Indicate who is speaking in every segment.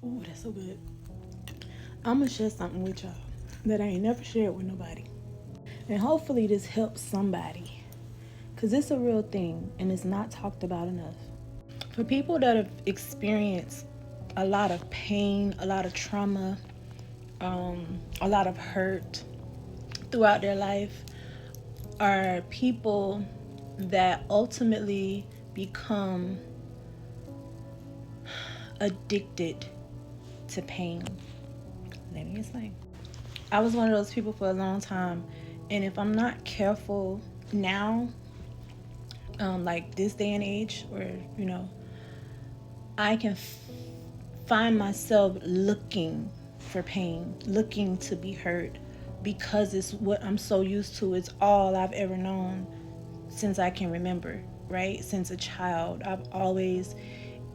Speaker 1: Ooh, that's so good. I'm gonna share something with y'all that I ain't never shared with nobody. And hopefully this helps somebody. Because it's a real thing and it's not talked about enough. For people that have experienced a lot of pain, a lot of trauma, a lot of hurt throughout their life, are people that ultimately become addicted to pain. Let me explain. I was one of those people for a long time, and if I'm not careful now, like this day and age, where I can find myself looking for pain, looking to be hurt, because it's what I'm so used to. It's all I've ever known since I can remember, right? Since a child, I've always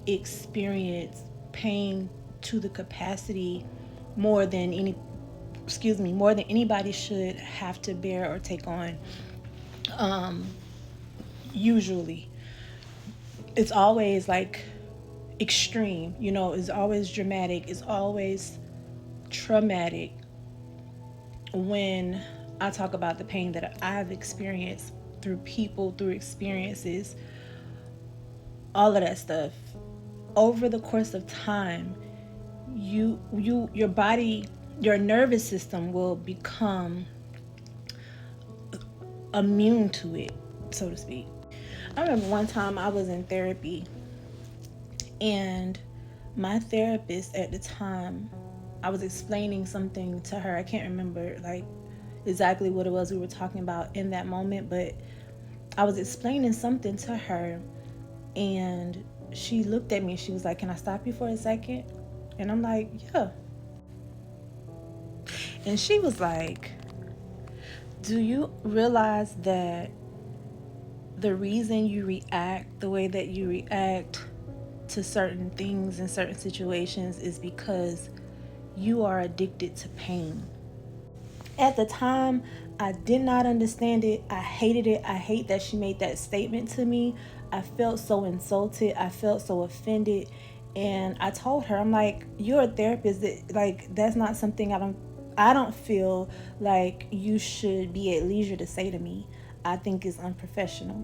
Speaker 1: experienced pain to the capacity more than any more than anybody should have to bear or take on. Usually it's always like extreme, it's always dramatic, it's always traumatic when I talk about the pain that I've experienced through people, through experiences, all of that stuff. Over the course of time, your body, your nervous system will become immune to it, so to speak. I remember one time I was in therapy, and my therapist at the time, I was explaining something to her. I can't remember like exactly what it was we were talking about in that moment, but I was explaining something to her, and she looked at me. She was like, "Can I stop you for a second?" And I'm like, "Yeah." And she was like, "Do you realize that the reason you react the way that you react to certain things in certain situations is because you are addicted to pain?" At the time, I did not understand it. I hated it. I hate that she made that statement to me. I felt so insulted. I felt so offended. And I told her, I'm like, "You're a therapist. Like, that's not something I don't feel like you should be at leisure to say to me. I think it's unprofessional."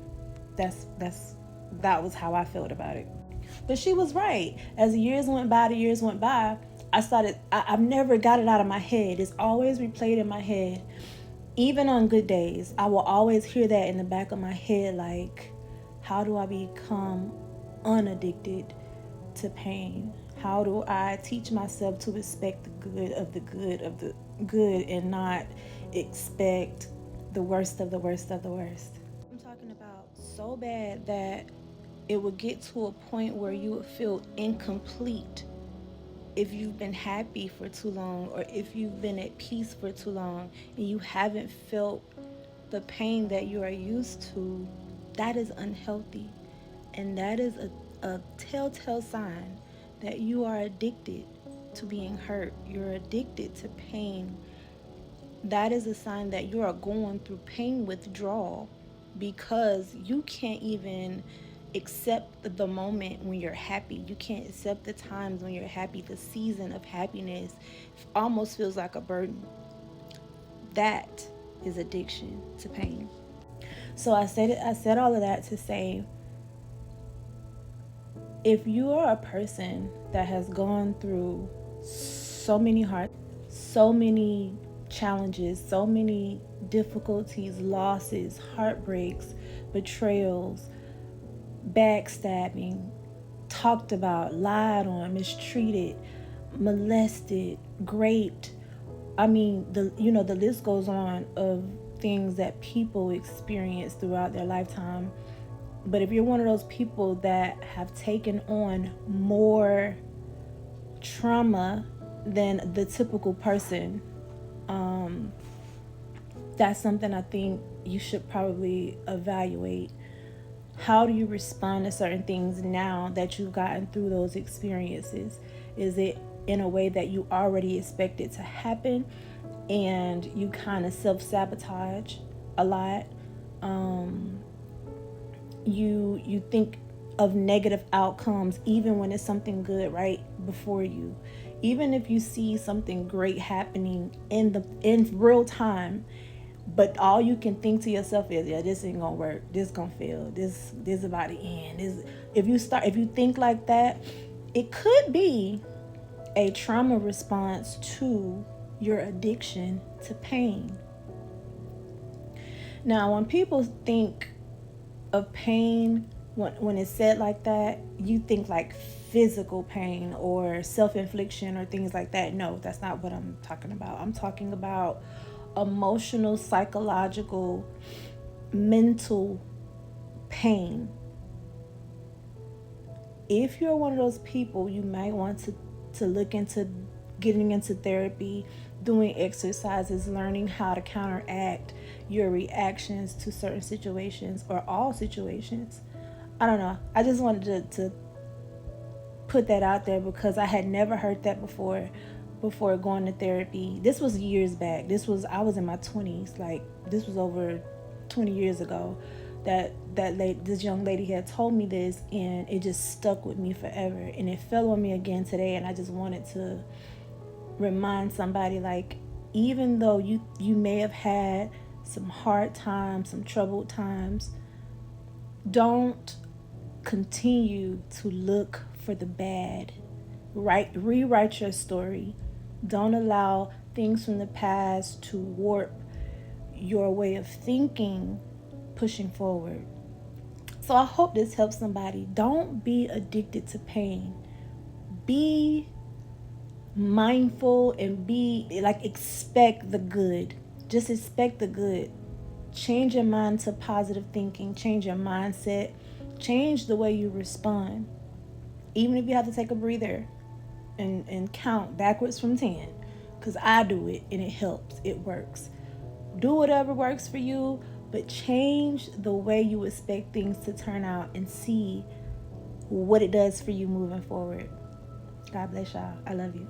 Speaker 1: That was how I felt about it. But she was right. As the years went by, I've never got it out of my head. It's always replayed in my head. Even on good days, I will always hear that in the back of my head, like, how do I become unaddicted to pain? How do I teach myself to expect the good of the good of the good and not expect the worst of the worst of the worst? I'm talking about so bad that it would get to a point where you would feel incomplete if you've been happy for too long, or if you've been at peace for too long and you haven't felt the pain that you are used to. That is unhealthy. And that is a telltale sign that you are addicted to being hurt. You're addicted to pain. That is a sign that you are going through pain withdrawal, because you can't even accept the moment when you're happy. You can't accept the times when you're happy. The season of happiness almost feels like a burden. That is addiction to pain. So I said all of that to say, if you are a person that has gone through so many so many challenges, so many difficulties, losses, heartbreaks, betrayals, backstabbing, talked about, lied on, mistreated, molested, raped. I mean, the list goes on of things that people experience throughout their lifetime. But if you're one of those people that have taken on more trauma than the typical person, that's something I think you should probably evaluate. How do you respond to certain things now that you've gotten through those experiences? Is it in a way that you already expect it to happen and you kind of self-sabotage a lot? You think of negative outcomes, even when it's something good right before you. Even if you see something great happening in real time, but all you can think to yourself is, yeah, this ain't gonna work, this gonna fail, this about to end. If you think like that, it could be a trauma response to your addiction to pain. Now, when people think of pain, when it's said like that, you think like physical pain or self-infliction or things like that. No, that's not what I'm talking about. I'm talking about emotional, psychological, mental pain. If you're one of those people, you might want to look into getting into therapy, doing exercises, learning how to counteract your reactions to certain situations or all situations. I don't know. I just wanted to put that out there because I had never heard that before going to therapy. This was years back. I was in my 20s. Like, this was over 20 years ago this young lady had told me this, and it just stuck with me forever, and it fell on me again today. And I just wanted to remind somebody, like, even though you may have had some hard times, some troubled times, don't continue to look for the bad. Rewrite your story. Don't allow things from the past to warp your way of thinking pushing forward. So I hope this helps somebody. Don't be addicted to pain. Be mindful and be like, expect the good. Just expect the good. Change your mind to positive thinking. Change your mindset. Change the way you respond. Even if you have to take a breather and count backwards from 10, because I do it and it helps. It works. Do whatever works for you, but change the way you expect things to turn out and see what it does for you moving forward. God bless y'all. I love you.